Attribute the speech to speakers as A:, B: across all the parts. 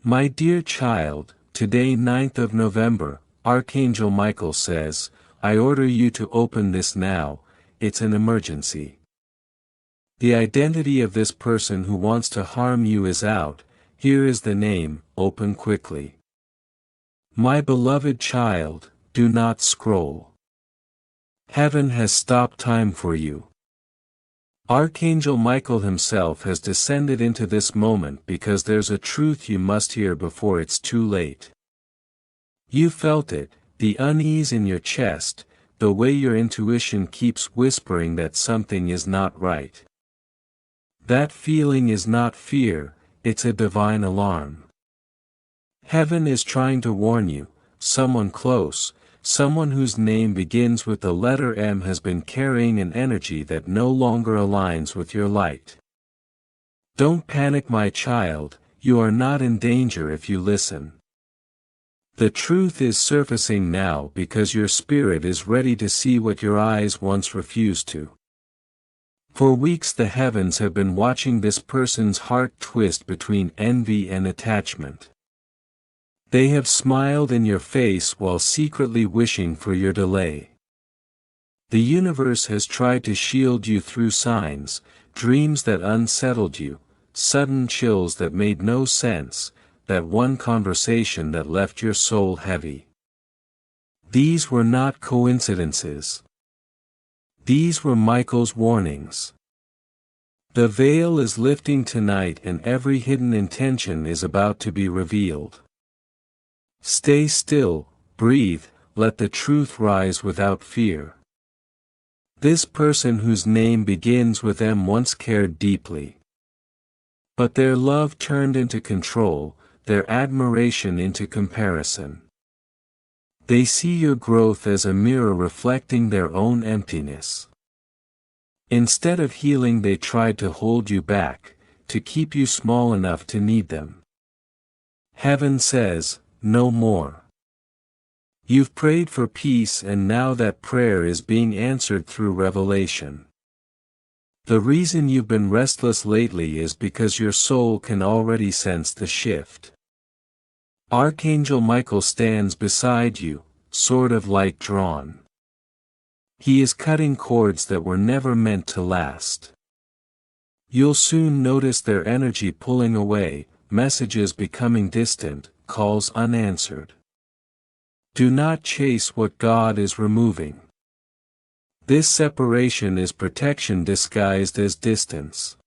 A: My dear child, today 9th of November, Archangel Michael says, I order you to open this now, it's an emergency. The identity of this person who wants to harm you is out, here is the name, open quickly. My beloved child, do not scroll. Heaven has stopped time for you. Archangel Michael himself has descended into this moment because there's a truth you must hear before it's too late. You felt it, the unease in your chest, the way your intuition keeps whispering that something is not right. That feeling is not fear, it's a divine alarm. Heaven is trying to warn you, someone close, someone whose name begins with the letter M has been carrying an energy that no longer aligns with your light. Don't panic, my child, you are not in danger if you listen. The truth is surfacing now because your spirit is ready to see what your eyes once refused to. For weeks the heavens have been watching this person's heart twist between envy and attachment. They have smiled in your face while secretly wishing for your delay. The universe has tried to shield you through signs, dreams that unsettled you, sudden chills that made no sense, that one conversation that left your soul heavy. These were not coincidences. These were Michael's warnings. The veil is lifting tonight and every hidden intention is about to be revealed. Stay still, breathe, let the truth rise without fear. This person whose name begins with M once cared deeply. But their love turned into control, their admiration into comparison. They see your growth as a mirror reflecting their own emptiness. Instead of healing, they tried to hold you back, to keep you small enough to need them. Heaven says, no more. You've prayed for peace and now that prayer is being answered through revelation. The reason you've been restless lately is because your soul can already sense the shift. Archangel Michael stands beside you, sword of light drawn. He is cutting cords that were never meant to last. You'll soon notice their energy pulling away, messages becoming distant, calls unanswered. Do not chase what God is removing. This separation is protection disguised as distance.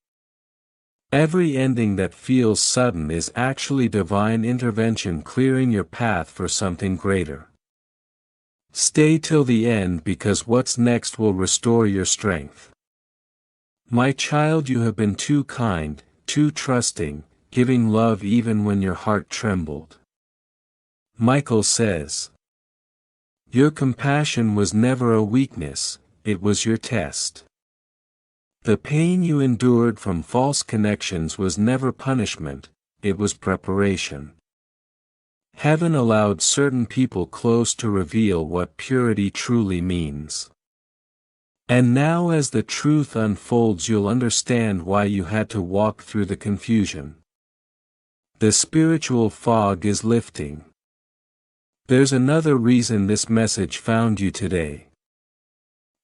A: Every ending that feels sudden is actually divine intervention clearing your path for something greater. Stay till the end because what's next will restore your strength. My child, you have been too kind, too trusting, giving love even when your heart trembled. Michael says, your compassion was never a weakness, it was your test. The pain you endured from false connections was never punishment, it was preparation. Heaven allowed certain people close to reveal what purity truly means. And now as the truth unfolds, you'll understand why you had to walk through the confusion. The spiritual fog is lifting. There's another reason this message found you today.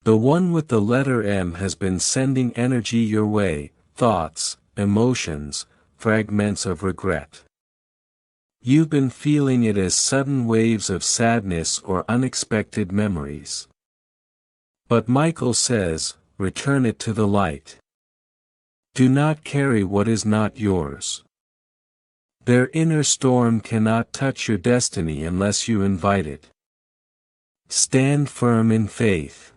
A: The one with the letter M has been sending energy your way, thoughts, emotions, fragments of regret. You've been feeling it as sudden waves of sadness or unexpected memories. But Michael says, return it to the light. Do not carry what is not yours. Their inner storm cannot touch your destiny unless you invite it. Stand firm in faith.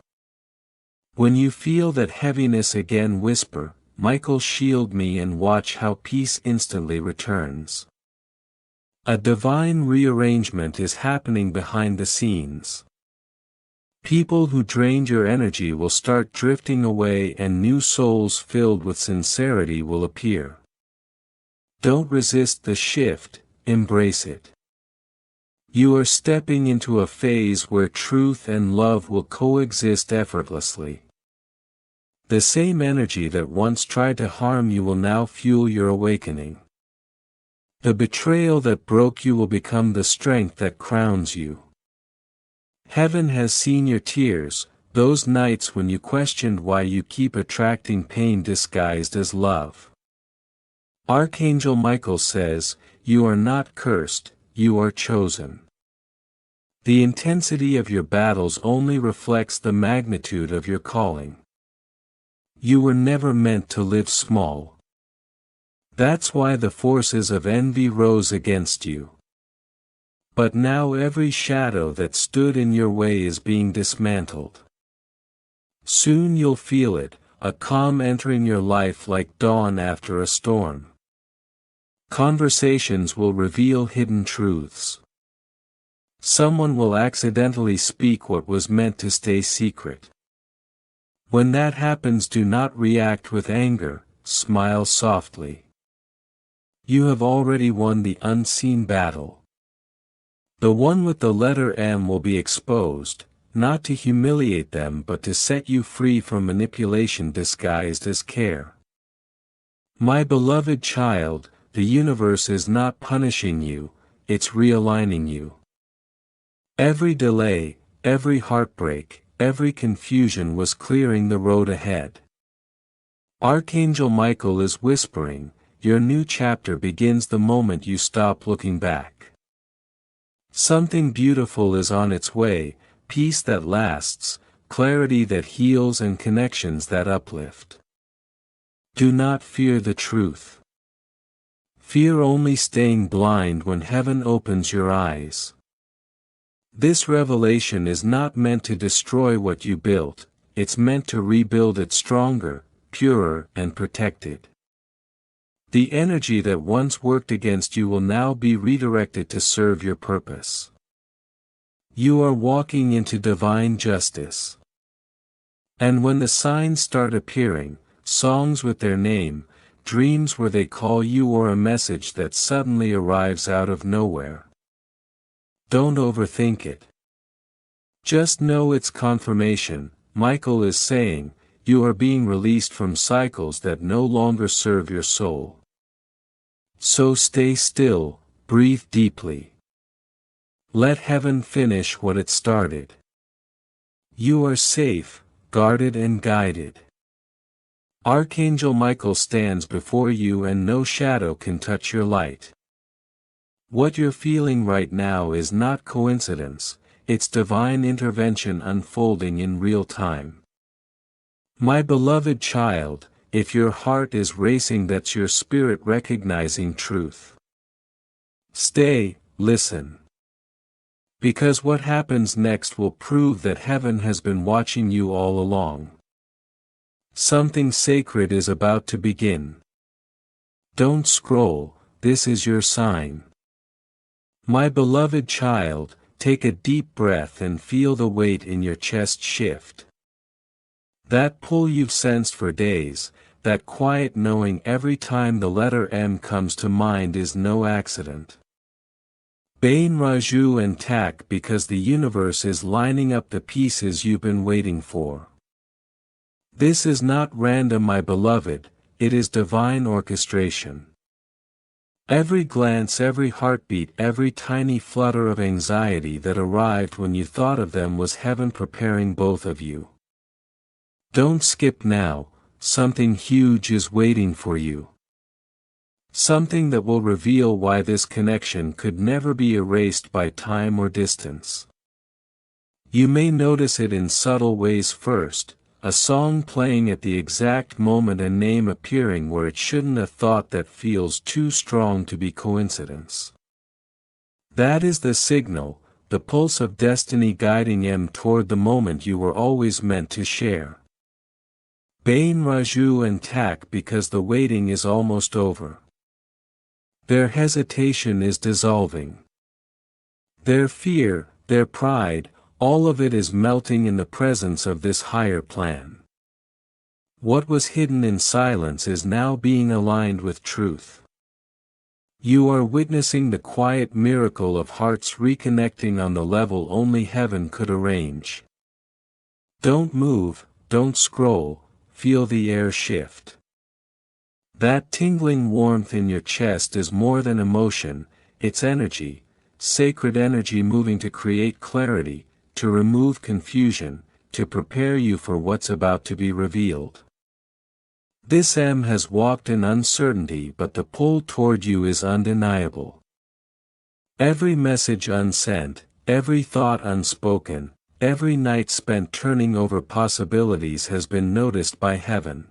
A: When you feel that heaviness again, whisper, Michael, shield me, and watch how peace instantly returns. A divine rearrangement is happening behind the scenes. People who drained your energy will start drifting away and new souls filled with sincerity will appear. Don't resist the shift, embrace it. You are stepping into a phase where truth and love will coexist effortlessly. The same energy that once tried to harm you will now fuel your awakening. The betrayal that broke you will become the strength that crowns you. Heaven has seen your tears, those nights when you questioned why you keep attracting pain disguised as love. Archangel Michael says, "You are not cursed, you are chosen." The intensity of your battles only reflects the magnitude of your calling. You were never meant to live small. That's why the forces of envy rose against you. But now every shadow that stood in your way is being dismantled. Soon you'll feel it, a calm entering your life like dawn after a storm. Conversations will reveal hidden truths. Someone will accidentally speak what was meant to stay secret. When that happens, do not react with anger, smile softly. You have already won the unseen battle. The one with the letter M will be exposed, not to humiliate them but to set you free from manipulation disguised as care. My beloved child, the universe is not punishing you, it's realigning you. Every delay, every heartbreak, every confusion was clearing the road ahead. Archangel Michael is whispering, your new chapter begins the moment you stop looking back. Something beautiful is on its way, peace that lasts, clarity that heals and connections that uplift. Do not fear the truth. Fear only staying blind when heaven opens your eyes. This revelation is not meant to destroy what you built, it's meant to rebuild it stronger, purer, and protected. The energy that once worked against you will now be redirected to serve your purpose. You are walking into divine justice. And when the signs start appearing, songs with their name, dreams where they call you, or a message that suddenly arrives out of nowhere, don't overthink it. Just know it's confirmation. Michael is saying, you are being released from cycles that no longer serve your soul. So stay still, breathe deeply. Let heaven finish what it started. You are safe, guarded and guided. Archangel Michael stands before you and no shadow can touch your light. What you're feeling right now is not coincidence, it's divine intervention unfolding in real time. My beloved child, if your heart is racing, that's your spirit recognizing truth. Stay, listen. Because what happens next will prove that heaven has been watching you all along. Something sacred is about to begin. Don't scroll, this is your sign. My beloved child, take a deep breath and feel the weight in your chest shift. That pull you've sensed for days, that quiet knowing every time the letter M comes to mind is no accident. Bain Raju and Tak, because the universe is lining up the pieces you've been waiting for. This is not random, my beloved, it is divine orchestration. Every glance, every heartbeat, every tiny flutter of anxiety that arrived when you thought of them was heaven preparing both of you. Don't skip now, something huge is waiting for you. Something that will reveal why this connection could never be erased by time or distance. You may notice it in subtle ways first, a song playing at the exact moment, a name appearing where it shouldn't, a thought that feels too strong to be coincidence. That is the signal, the pulse of destiny guiding M toward the moment you were always meant to share. Bain Raju and Tak, because the waiting is almost over. Their hesitation is dissolving. Their fear, their pride, all of it is melting in the presence of this higher plan. What was hidden in silence is now being aligned with truth. You are witnessing the quiet miracle of hearts reconnecting on the level only heaven could arrange. Don't move, don't scroll, feel the air shift. That tingling warmth in your chest is more than emotion, it's energy, sacred energy moving to create clarity, to remove confusion, to prepare you for what's about to be revealed. This M has walked in uncertainty, but the pull toward you is undeniable. Every message unsent, every thought unspoken, every night spent turning over possibilities has been noticed by heaven.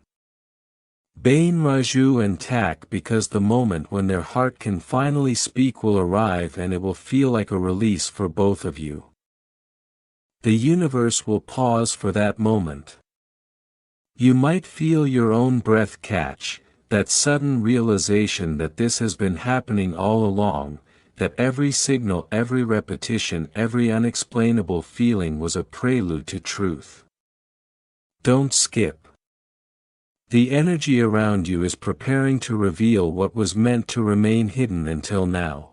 A: Bain Raju and Tak, because the moment when their heart can finally speak will arrive, and it will feel like a release for both of you. The universe will pause for that moment. You might feel your own breath catch, that sudden realization that this has been happening all along, that every signal, every repetition, every unexplainable feeling was a prelude to truth. Don't skip. The energy around you is preparing to reveal what was meant to remain hidden until now.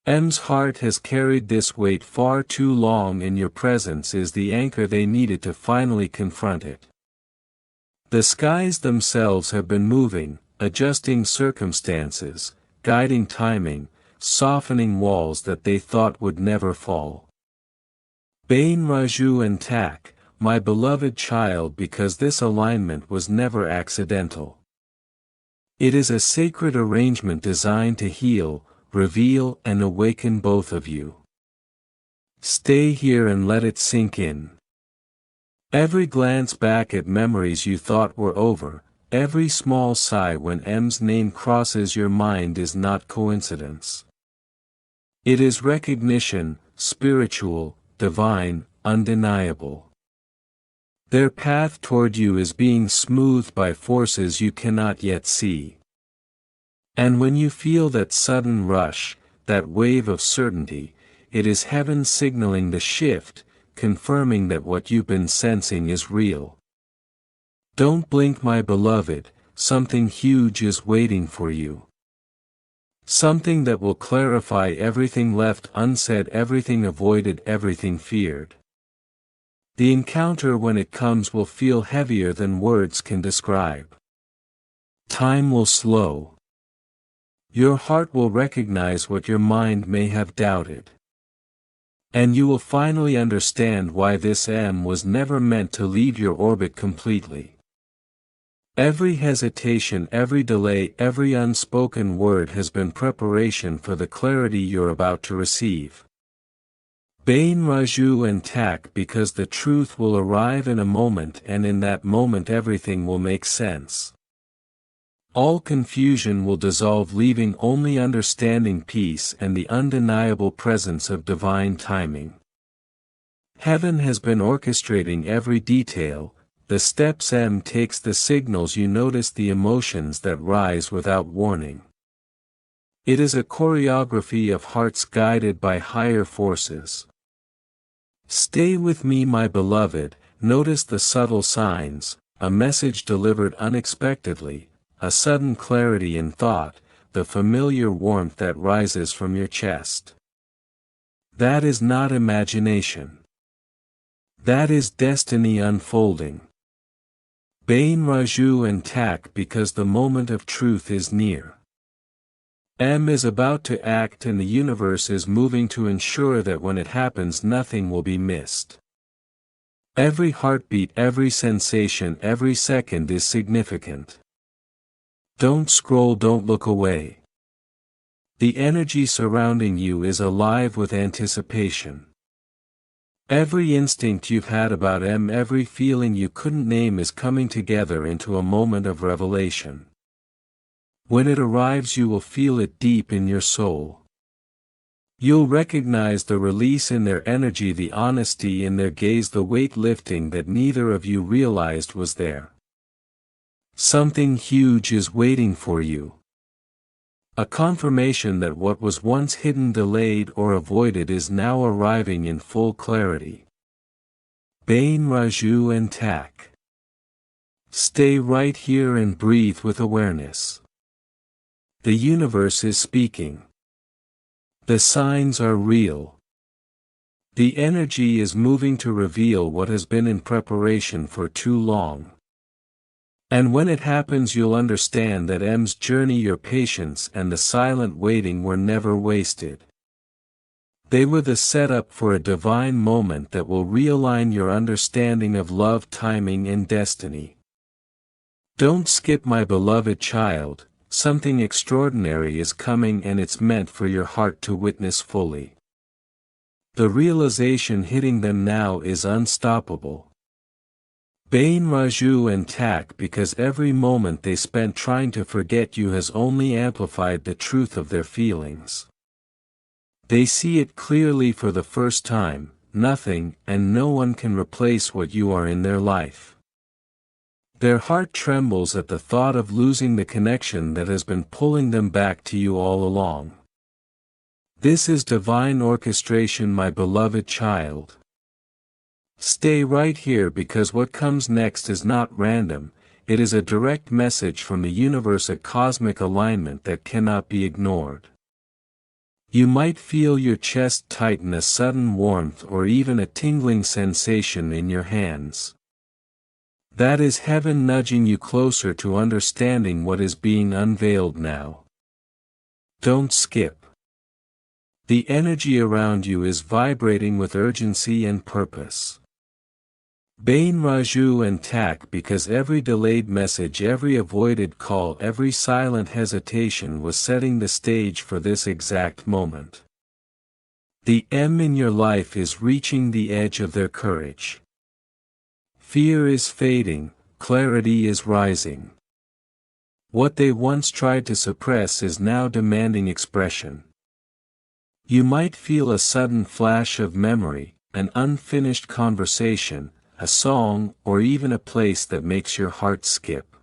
A: M's heart has carried this weight far too long, and your presence is the anchor they needed to finally confront it. The skies themselves have been moving, adjusting circumstances, guiding timing, softening walls that they thought would never fall. Bain Raju and Tak, my beloved child, because this alignment was never accidental. It is a sacred arrangement designed to heal, reveal, and awaken both of you. Stay here and let it sink in. Every glance back at memories you thought were over, every small sigh when M's name crosses your mind is not coincidence. It is recognition, spiritual, divine, undeniable. Their path toward you is being smoothed by forces you cannot yet see. And when you feel that sudden rush, that wave of certainty, it is heaven signaling the shift, confirming that what you've been sensing is real. Don't blink, my beloved, something huge is waiting for you. Something that will clarify everything left unsaid, everything avoided, everything feared. The encounter, when it comes, will feel heavier than words can describe. Time will slow. Your heart will recognize what your mind may have doubted. And you will finally understand why this M was never meant to leave your orbit completely. Every hesitation, every delay, every unspoken word has been preparation for the clarity you're about to receive. Bain Raju and Tak, because the truth will arrive in a moment, and in that moment everything will make sense. All confusion will dissolve, leaving only understanding, peace, and the undeniable presence of divine timing. Heaven has been orchestrating every detail, the steps M takes, the signals you notice, the emotions that rise without warning. It is a choreography of hearts guided by higher forces. Stay with me, my beloved, notice the subtle signs, a message delivered unexpectedly, a sudden clarity in thought, the familiar warmth that rises from your chest. That is not imagination. That is destiny unfolding. Bain Raju and Tak, because the moment of truth is near. M is about to act, and the universe is moving to ensure that when it happens nothing will be missed. Every heartbeat, every sensation, every second is significant. Don't scroll, don't look away. The energy surrounding you is alive with anticipation. Every instinct you've had about M, every feeling you couldn't name is coming together into a moment of revelation. When it arrives you will feel it deep in your soul. You'll recognize the release in their energy, the honesty in their gaze, the weight lifting that neither of you realized was there. Something huge is waiting for you. A confirmation that what was once hidden, delayed, or avoided is now arriving in full clarity. Bain Raju and Tak. Stay right here and breathe with awareness. The universe is speaking. The signs are real. The energy is moving to reveal what has been in preparation for too long. And when it happens you'll understand that M's journey, your patience and the silent waiting were never wasted. They were the setup for a divine moment that will realign your understanding of love, timing and destiny. Don't skip, my beloved child, something extraordinary is coming and it's meant for your heart to witness fully. The realization hitting them now is unstoppable. Bain Raju and Tak, because every moment they spent trying to forget you has only amplified the truth of their feelings. They see it clearly for the first time: nothing and no one can replace what you are in their life. Their heart trembles at the thought of losing the connection that has been pulling them back to you all along. This is divine orchestration, my beloved child. Stay right here, because what comes next is not random, it is a direct message from the universe, a cosmic alignment that cannot be ignored. You might feel your chest tighten, a sudden warmth or even a tingling sensation in your hands. That is heaven nudging you closer to understanding what is being unveiled now. Don't skip. The energy around you is vibrating with urgency and purpose. Bain Raju and Tak, because every delayed message, every avoided call, every silent hesitation was setting the stage for this exact moment. The M in your life is reaching the edge of their courage. Fear is fading, clarity is rising. What they once tried to suppress is now demanding expression. You might feel a sudden flash of memory, an unfinished conversation, a song, or even a place that makes your heart skip.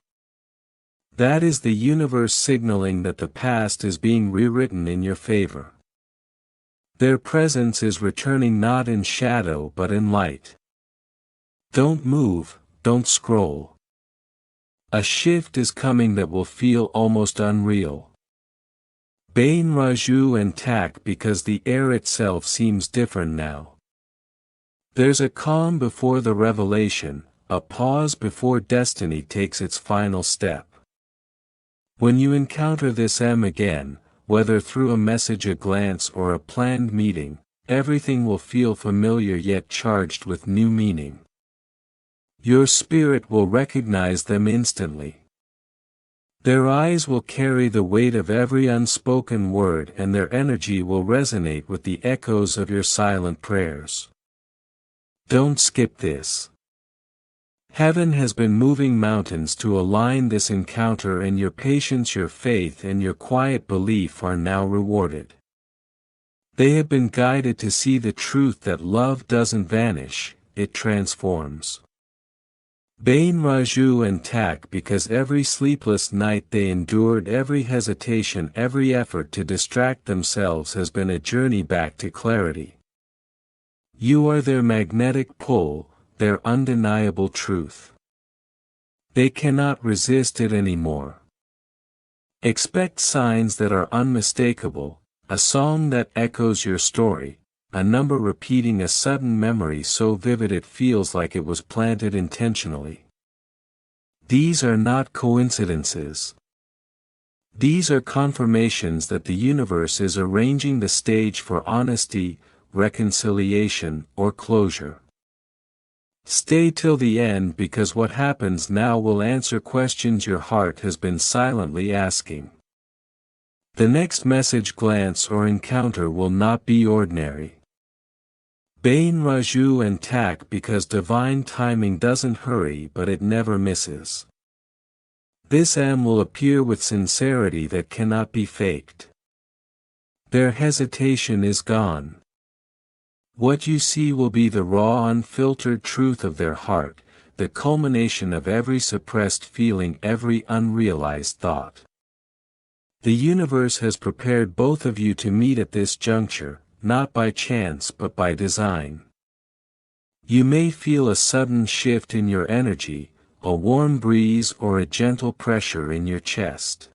A: That is the universe signaling that the past is being rewritten in your favor. Their presence is returning, not in shadow but in light. Don't move, don't scroll. A shift is coming that will feel almost unreal. Bain Raju and Tak, because the air itself seems different now. There's a calm before the revelation, a pause before destiny takes its final step. When you encounter this M again, whether through a message, a glance, or a planned meeting, everything will feel familiar yet charged with new meaning. Your spirit will recognize them instantly. Their eyes will carry the weight of every unspoken word, and their energy will resonate with the echoes of your silent prayers. Don't skip this. Heaven has been moving mountains to align this encounter, and your patience, your faith, and your quiet belief are now rewarded. They have been guided to see the truth that love doesn't vanish, it transforms. Bain Raju and Tak, because every sleepless night they endured, every hesitation, every effort to distract themselves has been a journey back to clarity. You are their magnetic pull, their undeniable truth. They cannot resist it anymore. Expect signs that are unmistakable, a song that echoes your story, a number repeating a sudden memory so vivid it feels like it was planted intentionally. These are not coincidences. These are confirmations that the universe is arranging the stage for honesty, reconciliation, or closure. Stay till the end, because what happens now will answer questions your heart has been silently asking. The next message, glance, or encounter will not be ordinary. Bain Raju and Tak, because divine timing doesn't hurry but it never misses. This M will appear with sincerity that cannot be faked. Their hesitation is gone. What you see will be the raw, unfiltered truth of their heart, the culmination of every suppressed feeling, every unrealized thought. The universe has prepared both of you to meet at this juncture, not by chance but by design. You may feel a sudden shift in your energy, a warm breeze or a gentle pressure in your chest.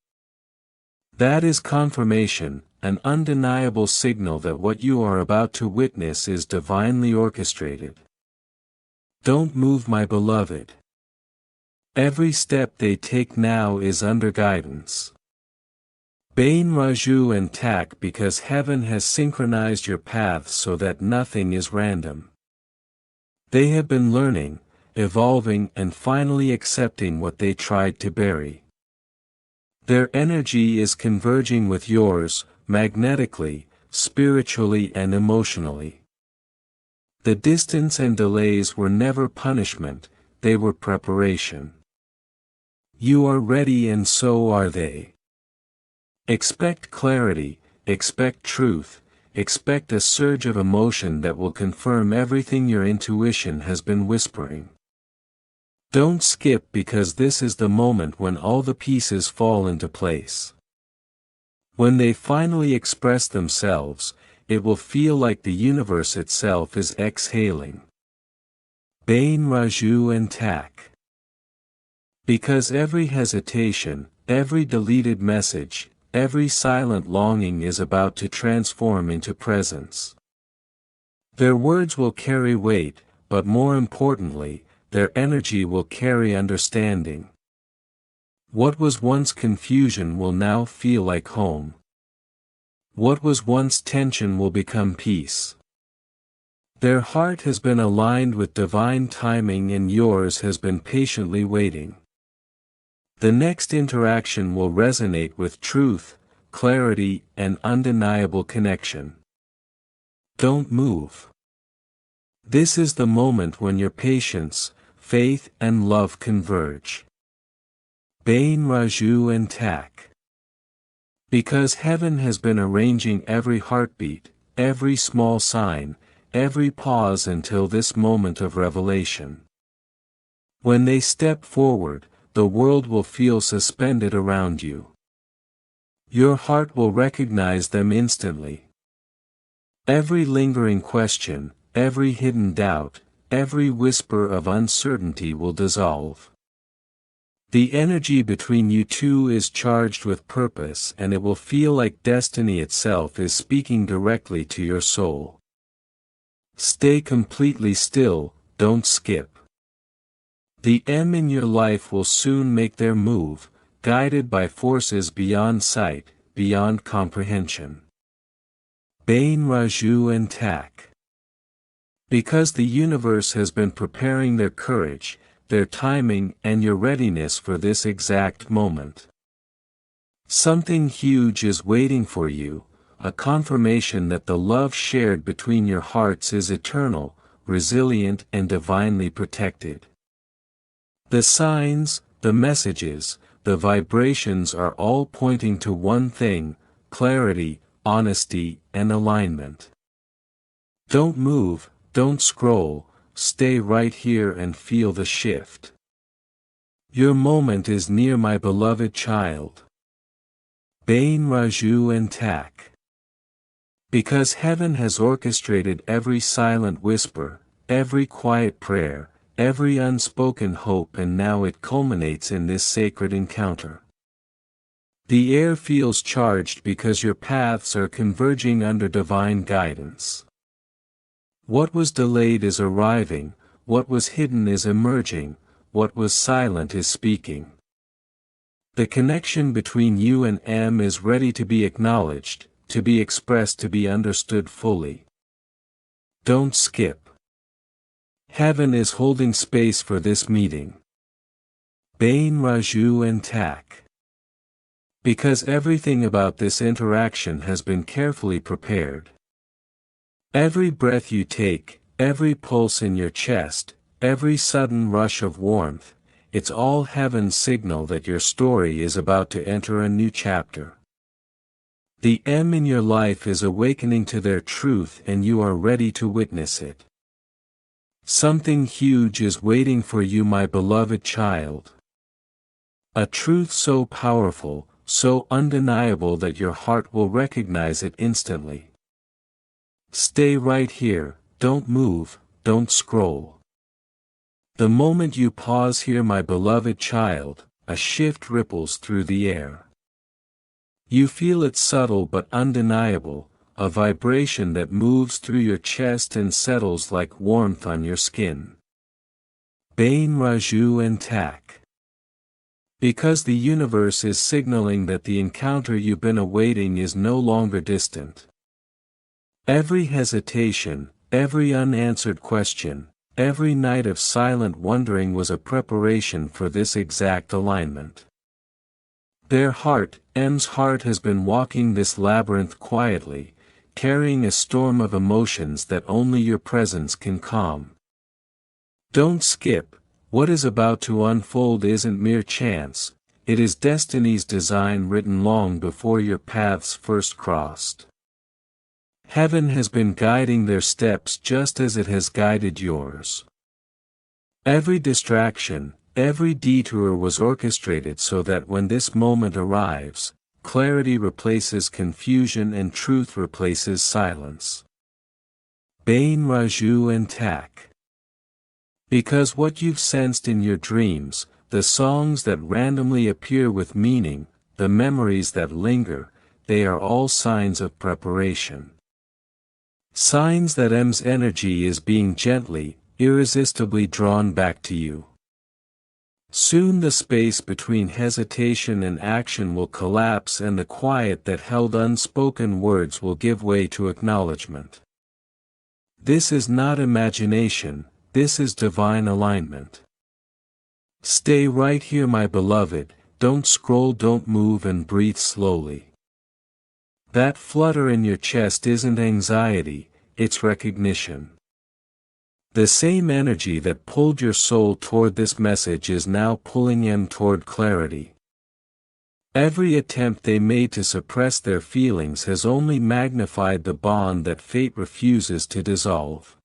A: That is confirmation, an undeniable signal that what you are about to witness is divinely orchestrated. Don't move, my beloved. Every step they take now is under guidance. Bain Raju and Tak, because heaven has synchronized your paths so that nothing is random. They have been learning, evolving and finally accepting what they tried to bury. Their energy is converging with yours, magnetically, spiritually and emotionally. The distance and delays were never punishment, they were preparation. You are ready and so are they. Expect clarity, expect truth, expect a surge of emotion that will confirm everything your intuition has been whispering. Don't skip, because this is the moment when all the pieces fall into place. When they finally express themselves, it will feel like the universe itself is exhaling. Bain Raju and Tak. Because every hesitation, every deleted message, every silent longing is about to transform into presence. Their words will carry weight, but more importantly, their energy will carry understanding. What was once confusion will now feel like home. What was once tension will become peace. Their heart has been aligned with divine timing and yours has been patiently waiting. The next interaction will resonate with truth, clarity, and undeniable connection. Don't move. This is the moment when your patience, faith, and love converge. Bain Raju and Tak. Because heaven has been arranging every heartbeat, every small sign, every pause until this moment of revelation. When they step forward, the world will feel suspended around you. Your heart will recognize them instantly. Every lingering question, every hidden doubt, every whisper of uncertainty will dissolve. The energy between you two is charged with purpose and it will feel like destiny itself is speaking directly to your soul. Stay completely still, don't skip. The M in your life will soon make their move, guided by forces beyond sight, beyond comprehension. Bain Raju and Tak. Because the universe has been preparing their courage, their timing and your readiness for this exact moment. Something huge is waiting for you, a confirmation that the love shared between your hearts is eternal, resilient and divinely protected. The signs, the messages, the vibrations are all pointing to one thing: clarity, honesty, and alignment. Don't move, don't scroll, stay right here and feel the shift. Your moment is near, my beloved child. Bain Raju and Tak. Because heaven has orchestrated every silent whisper, every quiet prayer, every unspoken hope, and now it culminates in this sacred encounter. The air feels charged because your paths are converging under divine guidance. What was delayed is arriving, what was hidden is emerging, what was silent is speaking. The connection between you and M is ready to be acknowledged, to be expressed, to be understood fully. Don't skip. Heaven is holding space for this meeting. Bain Raju and Tak. Because everything about this interaction has been carefully prepared. Every breath you take, every pulse in your chest, every sudden rush of warmth, it's all heaven's signal that your story is about to enter a new chapter. The M in your life is awakening to their truth and you are ready to witness it. Something huge is waiting for you, my beloved child. A truth so powerful, so undeniable that your heart will recognize it instantly. Stay right here, don't move, don't scroll. The moment you pause here, my beloved child, a shift ripples through the air. You feel it, subtle but undeniable, a vibration that moves through your chest and settles like warmth on your skin. Bain Raju and Tak. Because the universe is signaling that the encounter you've been awaiting is no longer distant. Every hesitation, every unanswered question, every night of silent wondering was a preparation for this exact alignment. Their heart, M's heart, has been walking this labyrinth quietly, carrying a storm of emotions that only your presence can calm. Don't skip. What is about to unfold isn't mere chance, it is destiny's design written long before your paths first crossed. Heaven has been guiding their steps just as it has guided yours. Every distraction, every detour was orchestrated so that when this moment arrives, clarity replaces confusion and truth replaces silence. Bain Raju and Tak. Because what you've sensed in your dreams, the songs that randomly appear with meaning, the memories that linger, they are all signs of preparation. Signs that M's energy is being gently, irresistibly drawn back to you. Soon the space between hesitation and action will collapse and the quiet that held unspoken words will give way to acknowledgement. This is not imagination. This is divine alignment. Stay right here, my beloved, don't scroll, don't move, and breathe slowly. That flutter in your chest isn't anxiety, it's recognition. The same energy that pulled your soul toward this message is now pulling M toward clarity. Every attempt they made to suppress their feelings has only magnified the bond that fate refuses to dissolve.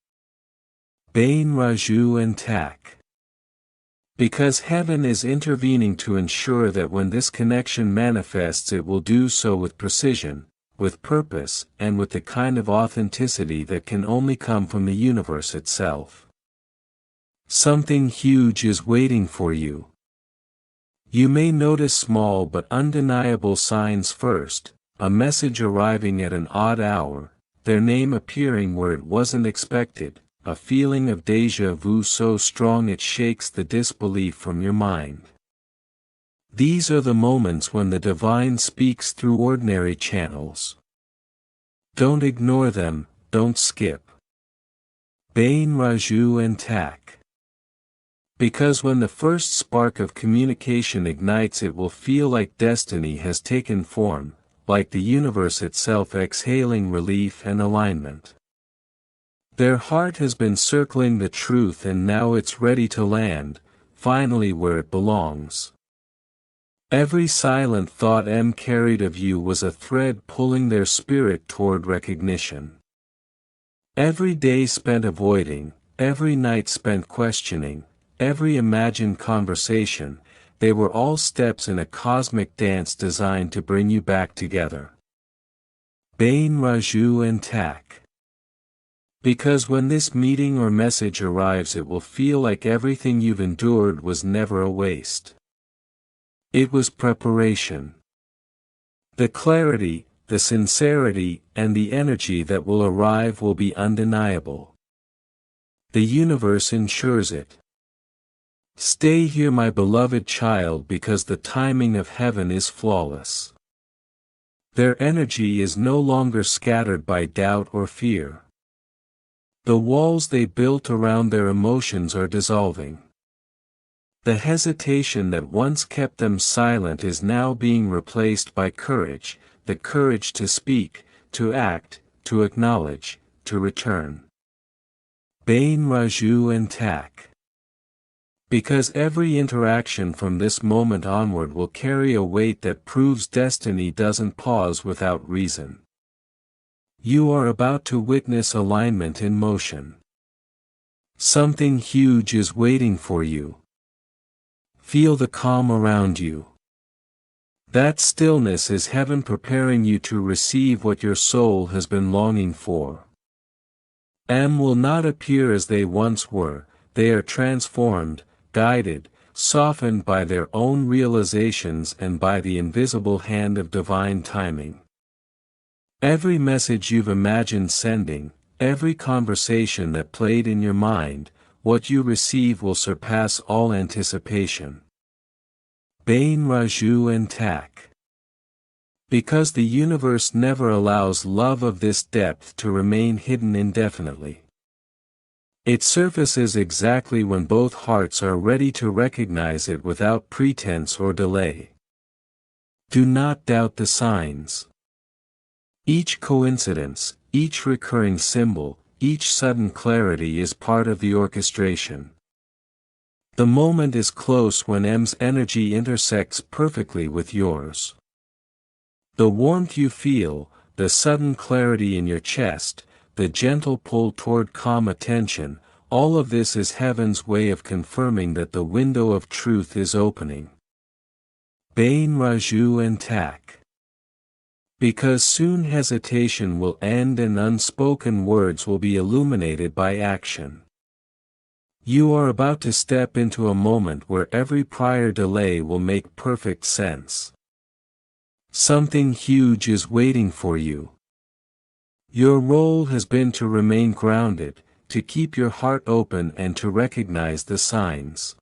A: Bain Raju and Tak. Because heaven is intervening to ensure that when this connection manifests it will do so with precision, with purpose, and with the kind of authenticity that can only come from the universe itself. Something huge is waiting for you. You may notice small but undeniable signs first, a message arriving at an odd hour, their name appearing where it wasn't expected, a feeling of déjà vu so strong it shakes the disbelief from your mind. These are the moments when the divine speaks through ordinary channels. Don't ignore them, don't skip. Bain Raju and Tak. Because when the first spark of communication ignites it will feel like destiny has taken form, like the universe itself exhaling relief and alignment. Their heart has been circling the truth and now it's ready to land, finally where it belongs. Every silent thought M carried of you was a thread pulling their spirit toward recognition. Every day spent avoiding, every night spent questioning, every imagined conversation, they were all steps in a cosmic dance designed to bring you back together. Bain Raju and Tak. Because when this meeting or message arrives it will feel like everything you've endured was never a waste. It was preparation. The clarity, the sincerity, and the energy that will arrive will be undeniable. The universe ensures it. Stay here, my beloved child, because the timing of heaven is flawless. Their energy is no longer scattered by doubt or fear. The walls they built around their emotions are dissolving. The hesitation that once kept them silent is now being replaced by courage, the courage to speak, to act, to acknowledge, to return. Bain Raju and Tak. Because every interaction from this moment onward will carry a weight that proves destiny doesn't pause without reason. You are about to witness alignment in motion. Something huge is waiting for you. Feel the calm around you. That stillness is heaven preparing you to receive what your soul has been longing for. M will not appear as they once were, they are transformed, guided, softened by their own realizations and by the invisible hand of divine timing. Every message you've imagined sending, every conversation that played in your mind, what you receive will surpass all anticipation. Bain Raju and Tak. Because the universe never allows love of this depth to remain hidden indefinitely. It surfaces exactly when both hearts are ready to recognize it without pretense or delay. Do not doubt the signs. Each coincidence, each recurring symbol, each sudden clarity is part of the orchestration. The moment is close when M's energy intersects perfectly with yours. The warmth you feel, the sudden clarity in your chest, the gentle pull toward calm attention, all of this is heaven's way of confirming that the window of truth is opening. Bain Raju and Tak. Because soon hesitation will end and unspoken words will be illuminated by action. You are about to step into a moment where every prior delay will make perfect sense. Something huge is waiting for you. Your role has been to remain grounded, to keep your heart open and to recognize the signs.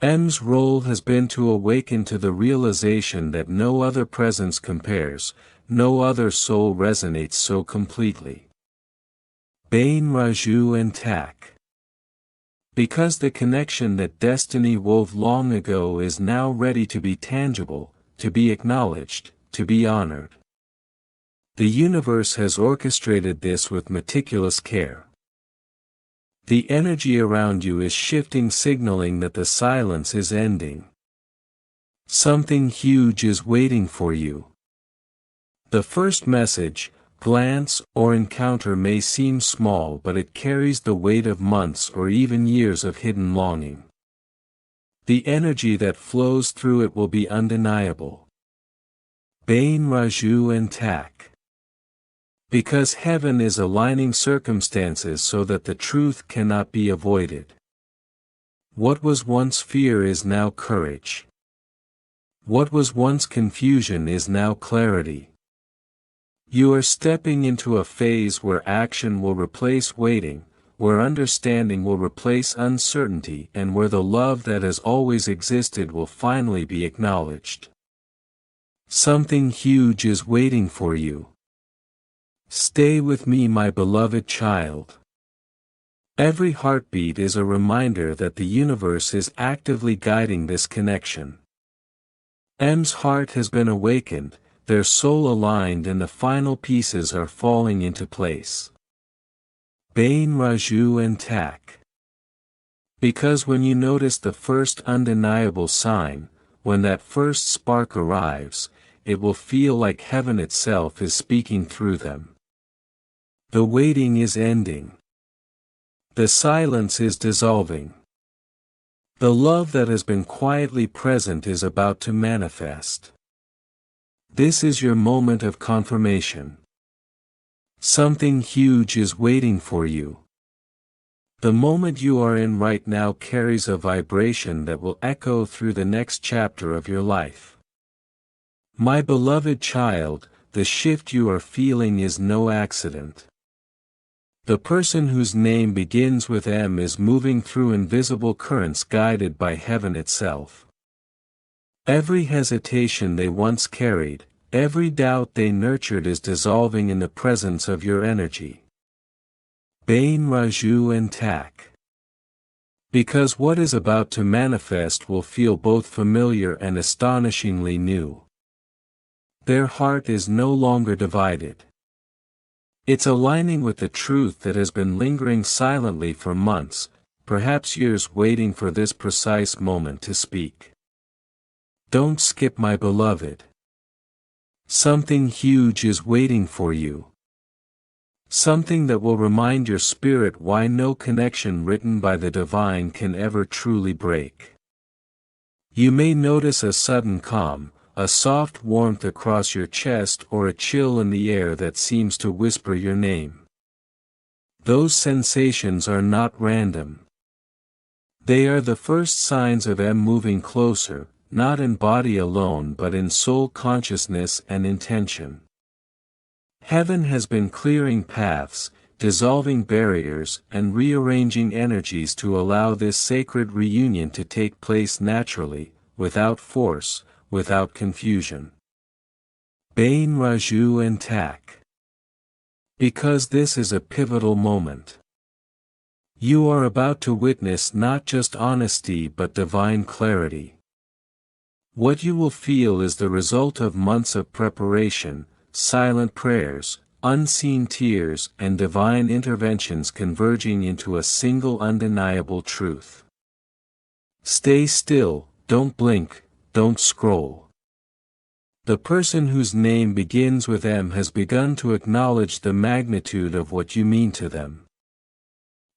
A: M's role has been to awaken to the realization that no other presence compares, no other soul resonates so completely. Bain Raju and Tak. Because the connection that destiny wove long ago is now ready to be tangible, to be acknowledged, to be honored. The universe has orchestrated this with meticulous care. The energy around you is shifting, signaling that the silence is ending. Something huge is waiting for you. The first message, glance, or encounter may seem small, but it carries the weight of months or even years of hidden longing. The energy that flows through it will be undeniable. Bain Raju and Tak. Because heaven is aligning circumstances so that the truth cannot be avoided. What was once fear is now courage. What was once confusion is now clarity. You are stepping into a phase where action will replace waiting, where understanding will replace uncertainty, and where the love that has always existed will finally be acknowledged. Something huge is waiting for you. Stay with me, my beloved child. Every heartbeat is a reminder that the universe is actively guiding this connection. M's heart has been awakened, their soul aligned, and the final pieces are falling into place. Bain Raju and Tak. Because when you notice the first undeniable sign, when that first spark arrives, it will feel like heaven itself is speaking through them. The waiting is ending. The silence is dissolving. The love that has been quietly present is about to manifest. This is your moment of confirmation. Something huge is waiting for you. The moment you are in right now carries a vibration that will echo through the next chapter of your life. My beloved child, the shift you are feeling is no accident. The person whose name begins with M is moving through invisible currents guided by heaven itself. Every hesitation they once carried, every doubt they nurtured is dissolving in the presence of your energy. Bain Raju and Tak. Because what is about to manifest will feel both familiar and astonishingly new. Their heart is no longer divided. It's aligning with the truth that has been lingering silently for months, perhaps years, waiting for this precise moment to speak. Don't skip, my beloved. Something huge is waiting for you. Something that will remind your spirit why no connection written by the divine can ever truly break. You may notice a sudden calm, a soft warmth across your chest, or a chill in the air that seems to whisper your name. Those sensations are not random. They are the first signs of M moving closer, not in body alone but in soul consciousness and intention. Heaven has been clearing paths, dissolving barriers, and rearranging energies to allow this sacred reunion to take place naturally, without force, without confusion. Bain Raju and Tak. Because this is a pivotal moment. You are about to witness not just honesty but divine clarity. What you will feel is the result of months of preparation, silent prayers, unseen tears, and divine interventions converging into a single undeniable truth. Stay still, don't blink, don't scroll. The person whose name begins with M has begun to acknowledge the magnitude of what you mean to them.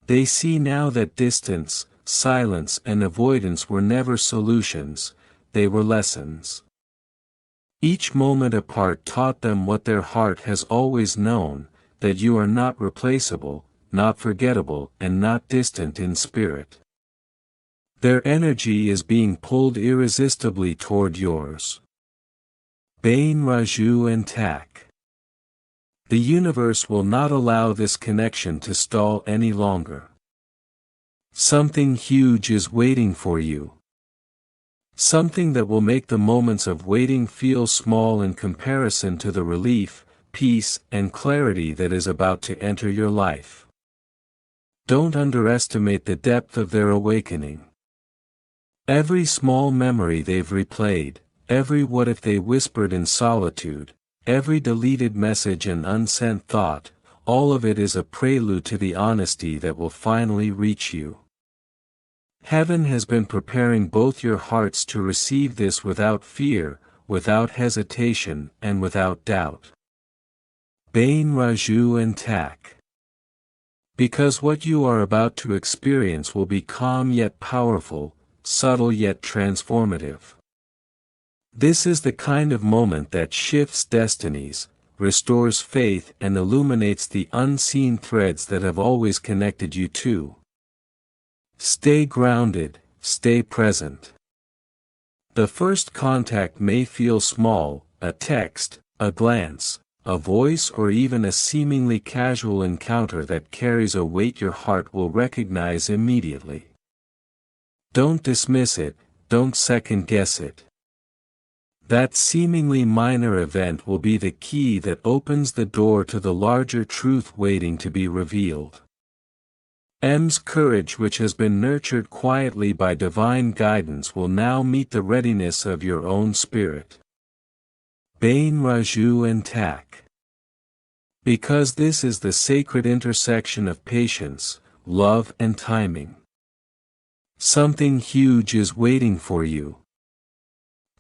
A: They see now that distance, silence, and avoidance were never solutions, they were lessons. Each moment apart taught them what their heart has always known, that you are not replaceable, not forgettable, and not distant in spirit. Their energy is being pulled irresistibly toward yours. Bain Raju and Tak. The universe will not allow this connection to stall any longer. Something huge is waiting for you. Something that will make the moments of waiting feel small in comparison to the relief, peace, and clarity that is about to enter your life. Don't underestimate the depth of their awakening. Every small memory they've replayed, every what if they whispered in solitude, every deleted message and unsent thought, all of it is a prelude to the honesty that will finally reach you. Heaven has been preparing both your hearts to receive this without fear, without hesitation, and without doubt. Bain Raju and Tak. Because what you are about to experience will be calm yet powerful, subtle yet transformative. This is the kind of moment that shifts destinies, restores faith, and illuminates the unseen threads that have always connected you two. Stay grounded, stay present. The first contact may feel small, a text, a glance, a voice, or even a seemingly casual encounter that carries a weight your heart will recognize immediately. Don't dismiss it, don't second-guess it. That seemingly minor event will be the key that opens the door to the larger truth waiting to be revealed. M's courage, which has been nurtured quietly by divine guidance, will now meet the readiness of your own spirit. Bain Raju and Tak. Because this is the sacred intersection of patience, love, and timing. Something huge is waiting for you.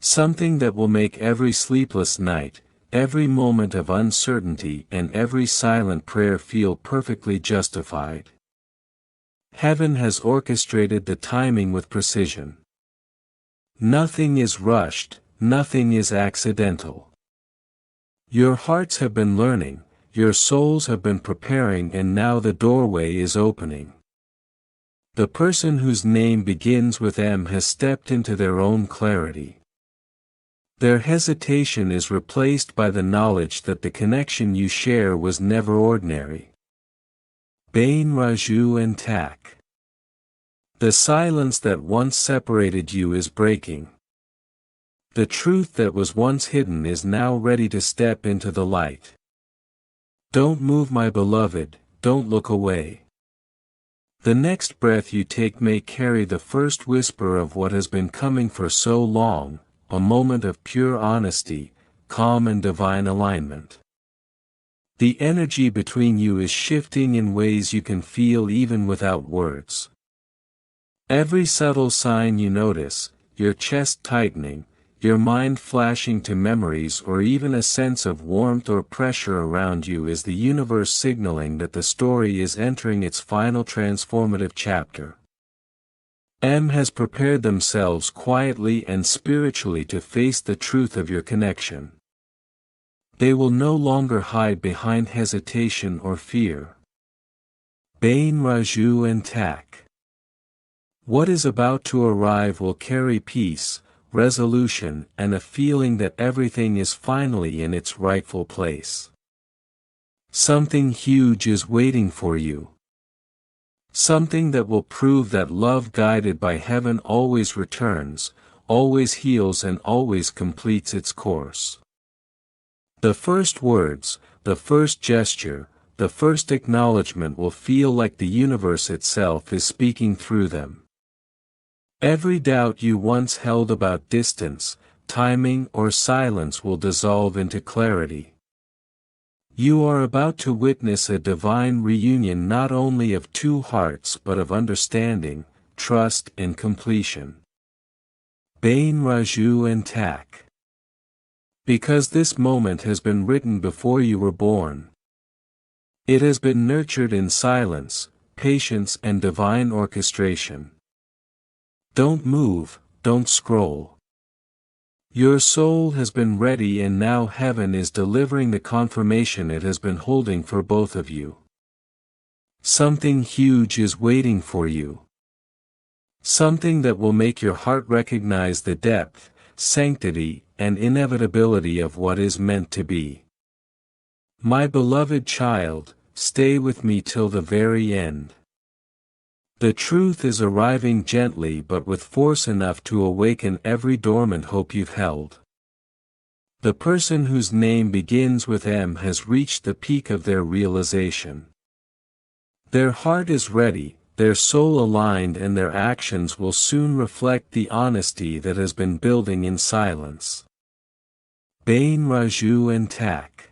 A: Something that will make every sleepless night, every moment of uncertainty, and every silent prayer feel perfectly justified. Heaven has orchestrated the timing with precision. Nothing is rushed, nothing is accidental. Your hearts have been learning, your souls have been preparing, and now the doorway is opening. The person whose name begins with M has stepped into their own clarity. Their hesitation is replaced by the knowledge that the connection you share was never ordinary. Bain Raju and Tak. The silence that once separated you is breaking. The truth that was once hidden is now ready to step into the light. Don't move, my beloved, don't look away. The next breath you take may carry the first whisper of what has been coming for so long, a moment of pure honesty, calm, and divine alignment. The energy between you is shifting in ways you can feel even without words. Every subtle sign you notice, your chest tightening, your mind flashing to memories, or even a sense of warmth or pressure around you, is the universe signaling that the story is entering its final transformative chapter. M has prepared themselves quietly and spiritually to face the truth of your connection. They will no longer hide behind hesitation or fear. Bain Raju and Tak. What is about to arrive will carry peace, resolution, and a feeling that everything is finally in its rightful place. Something huge is waiting for you. Something that will prove that love guided by heaven always returns, always heals and always completes its course. The first words, the first gesture, the first acknowledgement will feel like the universe itself is speaking through them. Every doubt you once held about distance, timing or silence will dissolve into clarity. You are about to witness a divine reunion not only of two hearts but of understanding, trust and completion. Bain Raju and Tak. Because this moment has been written before you were born. It has been nurtured in silence, patience and divine orchestration. Don't move, don't scroll. Your soul has been ready and now heaven is delivering the confirmation it has been holding for both of you. Something huge is waiting for you. Something that will make your heart recognize the depth, sanctity, and inevitability of what is meant to be. My beloved child, stay with me till the very end. The truth is arriving gently but with force enough to awaken every dormant hope you've held. The person whose name begins with M has reached the peak of their realization. Their heart is ready, their soul aligned and their actions will soon reflect the honesty that has been building in silence. Bain Raju and Tak.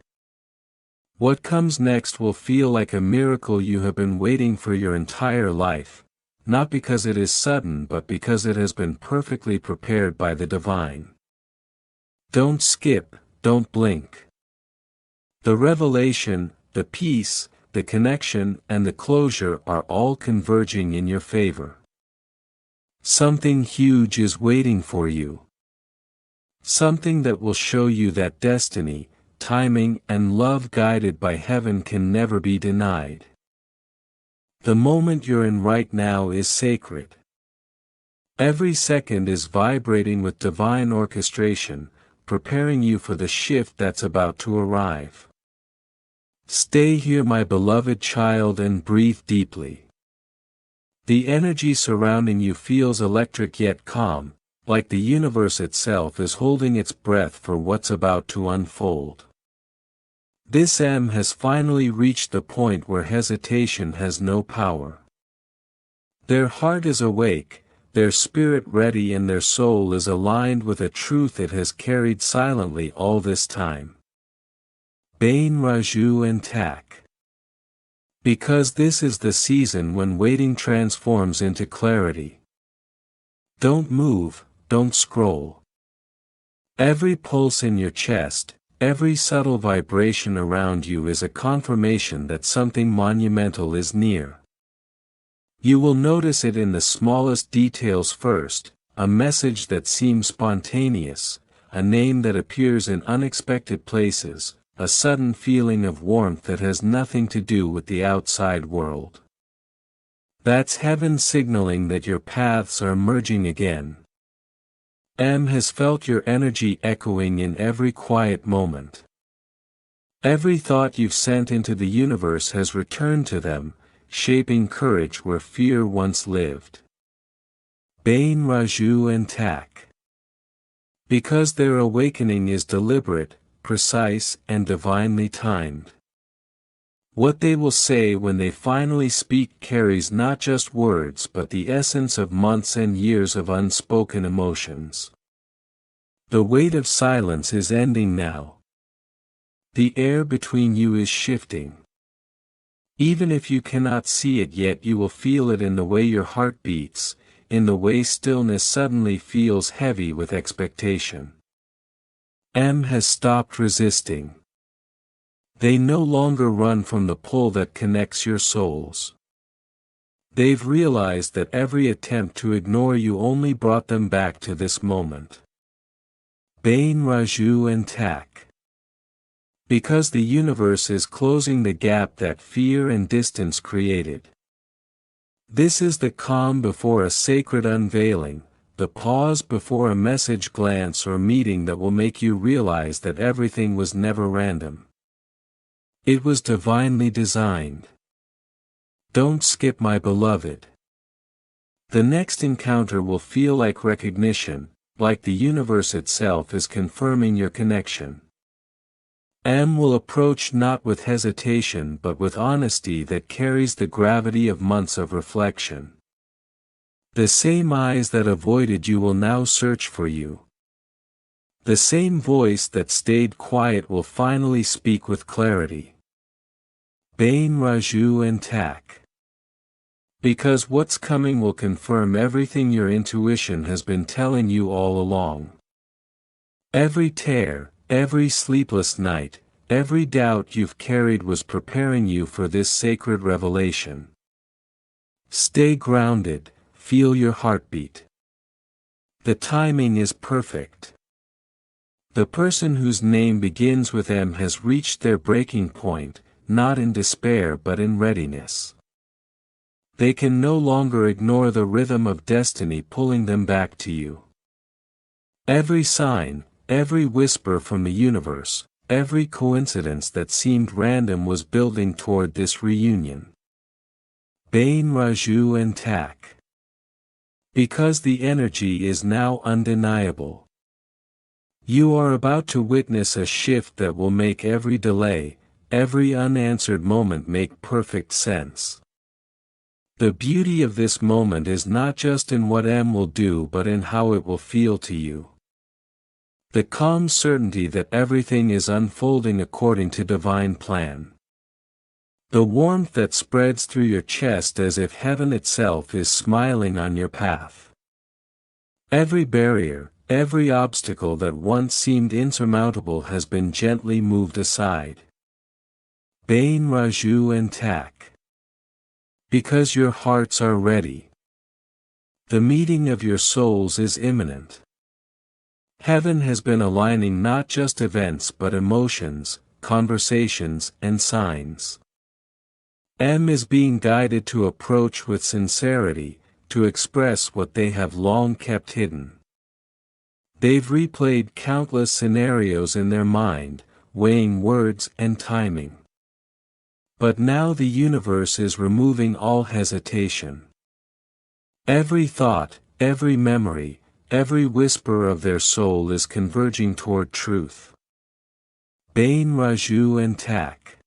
A: What comes next will feel like a miracle you have been waiting for your entire life, not because it is sudden but because it has been perfectly prepared by the divine. Don't skip, don't blink. The revelation, the peace, the connection and the closure are all converging in your favor. Something huge is waiting for you. Something that will show you that destiny, timing and love guided by heaven can never be denied. The moment you're in right now is sacred. Every second is vibrating with divine orchestration, preparing you for the shift that's about to arrive. Stay here, my beloved child, and breathe deeply. The energy surrounding you feels electric yet calm, like the universe itself is holding its breath for what's about to unfold. This M has finally reached the point where hesitation has no power. Their heart is awake, their spirit ready and their soul is aligned with a truth it has carried silently all this time. Bain Raju and Tak. Because this is the season when waiting transforms into clarity. Don't move, don't scroll. Every pulse in your chest, every subtle vibration around you is a confirmation that something monumental is near. You will notice it in the smallest details first, a message that seems spontaneous, a name that appears in unexpected places, a sudden feeling of warmth that has nothing to do with the outside world. That's heaven signaling that your paths are merging again. M has felt your energy echoing in every quiet moment. Every thought you've sent into the universe has returned to them, shaping courage where fear once lived. Bain Raju and Tak. Because their awakening is deliberate, precise and divinely timed. What they will say when they finally speak carries not just words but the essence of months and years of unspoken emotions. The weight of silence is ending now. The air between you is shifting. Even if you cannot see it yet, you will feel it in the way your heart beats, in the way stillness suddenly feels heavy with expectation. M has stopped resisting. They no longer run from the pull that connects your souls. They've realized that every attempt to ignore you only brought them back to this moment. Bain Raju and Tak. Because the universe is closing the gap that fear and distance created. This is the calm before a sacred unveiling, the pause before a message glance or meeting that will make you realize that everything was never random. It was divinely designed. Don't skip, my beloved. The next encounter will feel like recognition, like the universe itself is confirming your connection. M will approach not with hesitation but with honesty that carries the gravity of months of reflection. The same eyes that avoided you will now search for you. The same voice that stayed quiet will finally speak with clarity. Bain Raju and Tak. Because what's coming will confirm everything your intuition has been telling you all along. Every tear, every sleepless night, every doubt you've carried was preparing you for this sacred revelation. Stay grounded, feel your heartbeat. The timing is perfect. The person whose name begins with M has reached their breaking point, not in despair but in readiness. They can no longer ignore the rhythm of destiny pulling them back to you. Every sign, every whisper from the universe, every coincidence that seemed random was building toward this reunion. Bain Raju and Tak. Because the energy is now undeniable. You are about to witness a shift that will make every delay, every unanswered moment make perfect sense. The beauty of this moment is not just in what M will do but in how it will feel to you. The calm certainty that everything is unfolding according to divine plan. The warmth that spreads through your chest as if heaven itself is smiling on your path. Every barrier, every obstacle that once seemed insurmountable has been gently moved aside. Bain Raju and Tak. Because your hearts are ready. The meeting of your souls is imminent. Heaven has been aligning not just events but emotions, conversations, and signs. M is being guided to approach with sincerity, to express what they have long kept hidden. They've replayed countless scenarios in their mind, weighing words and timing. But now the universe is removing all hesitation. Every thought, every memory, every whisper of their soul is converging toward truth. Bain Raju and Tak.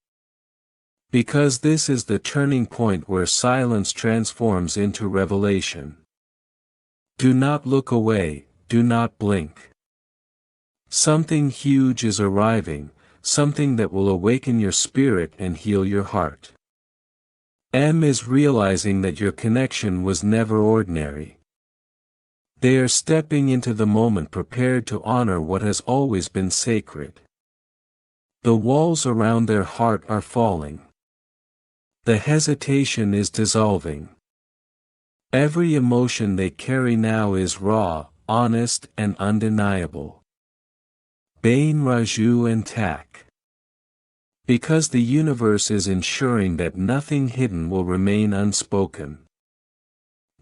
A: Because this is the turning point where silence transforms into revelation. Do not look away, do not blink. Something huge is arriving, something that will awaken your spirit and heal your heart. M is realizing that your connection was never ordinary. They are stepping into the moment prepared to honor what has always been sacred. The walls around their heart are falling. The hesitation is dissolving. Every emotion they carry now is raw, honest, and undeniable. Bain Raju and Tak. Because the universe is ensuring that nothing hidden will remain unspoken.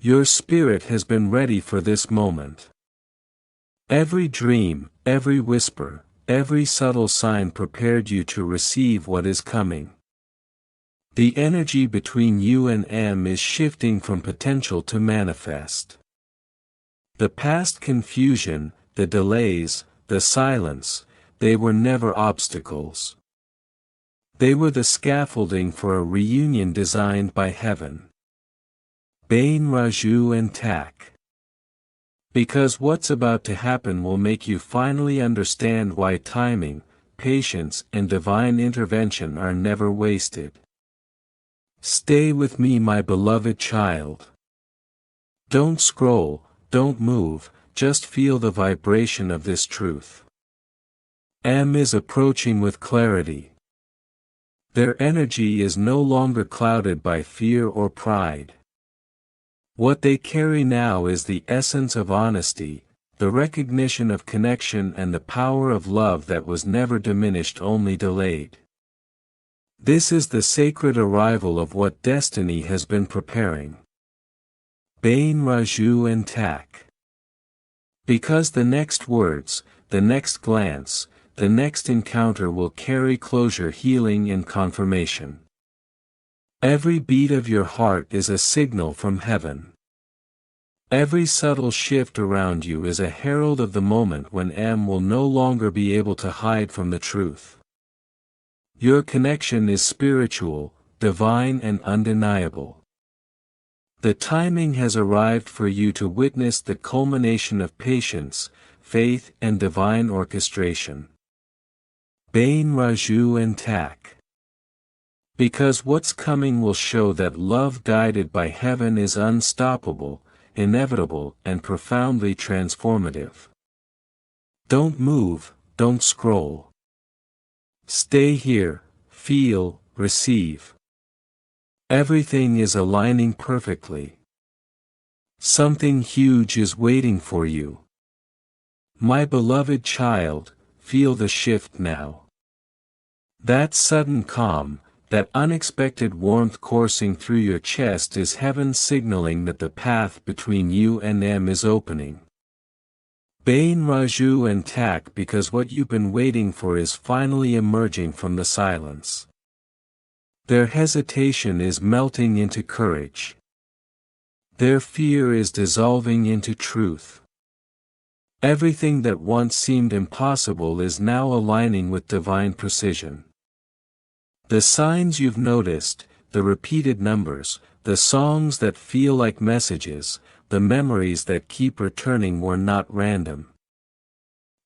A: Your spirit has been ready for this moment. Every dream, every whisper, every subtle sign prepared you to receive what is coming. The energy between you and M is shifting from potential to manifest. The past confusion, the delays, the silence, they were never obstacles. They were the scaffolding for a reunion designed by heaven. Bain Raju and Tak. Because what's about to happen will make you finally understand why timing, patience, and divine intervention are never wasted. Stay with me, my beloved child. Don't scroll, don't move, just feel the vibration of this truth. M is approaching with clarity. Their energy is no longer clouded by fear or pride. What they carry now is the essence of honesty, the recognition of connection and the power of love that was never diminished, only delayed. This is the sacred arrival of what destiny has been preparing. Bain Raju and Tak. Because the next words, the next glance, the next encounter will carry closure, healing, and confirmation. Every beat of your heart is a signal from heaven. Every subtle shift around you is a herald of the moment when M will no longer be able to hide from the truth. Your connection is spiritual, divine and undeniable. The timing has arrived for you to witness the culmination of patience, faith and divine orchestration. Bain Raju and Tak. Because what's coming will show that love guided by heaven is unstoppable, inevitable and profoundly transformative. Don't move, don't scroll. Stay here, feel, receive. Everything is aligning perfectly. Something huge is waiting for you. My beloved child, feel the shift now. That sudden calm, that unexpected warmth coursing through your chest is heaven signaling that the path between you and them is opening. Bain Raju and Tak, because what you've been waiting for is finally emerging from the silence. Their hesitation is melting into courage. Their fear is dissolving into truth. Everything that once seemed impossible is now aligning with divine precision. The signs you've noticed, the repeated numbers, the songs that feel like messages, the memories that keep returning were not random.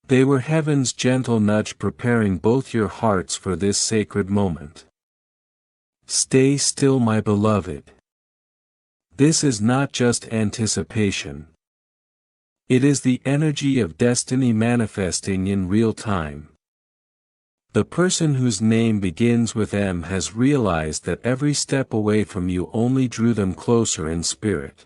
A: They were heaven's gentle nudge preparing both your hearts for this sacred moment. Stay still, my beloved. This is not just anticipation. It is the energy of destiny manifesting in real time. The person whose name begins with M has realized that every step away from you only drew them closer in spirit.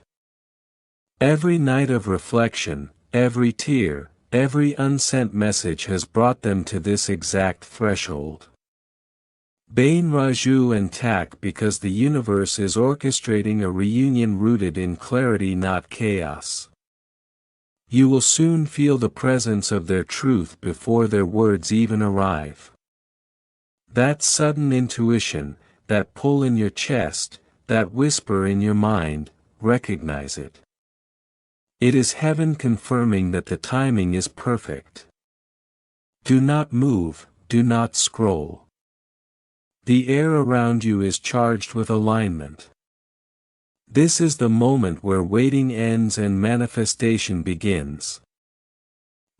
A: Every night of reflection, every tear, every unsent message has brought them to this exact threshold. Bain Raju and Tak, because the universe is orchestrating a reunion rooted in clarity, not chaos. You will soon feel the presence of their truth before their words even arrive. That sudden intuition, that pull in your chest, that whisper in your mind, recognize it. It is heaven confirming that the timing is perfect. Do not move, do not scroll. The air around you is charged with alignment. This is the moment where waiting ends and manifestation begins.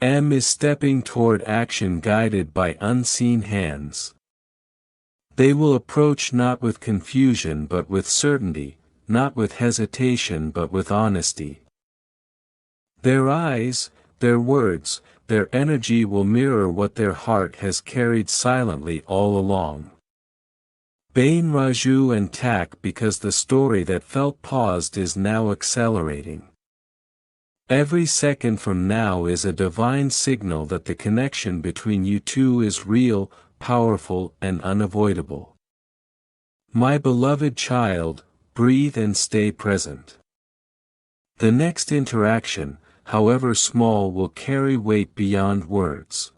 A: M is stepping toward action guided by unseen hands. They will approach not with confusion but with certainty, not with hesitation but with honesty. Their eyes, their words, their energy will mirror what their heart has carried silently all along. Bain Raju and Tak, because the story that felt paused is now accelerating. Every second from now is a divine signal that the connection between you two is real, powerful and unavoidable. My beloved child, breathe and stay present. The next interaction, however small, will carry weight beyond words.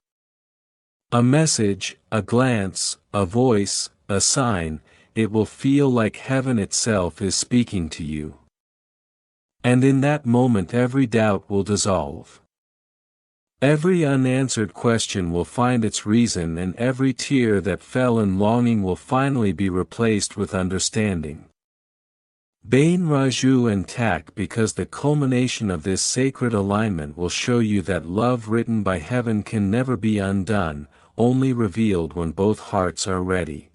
A: A message, a glance, a voice, a sign, it will feel like heaven itself is speaking to you. And in that moment every doubt will dissolve. Every unanswered question will find its reason, and every tear that fell in longing will finally be replaced with understanding. Bain Raju and Tak, because the culmination of this sacred alignment will show you that love written by heaven can never be undone, only revealed when both hearts are ready.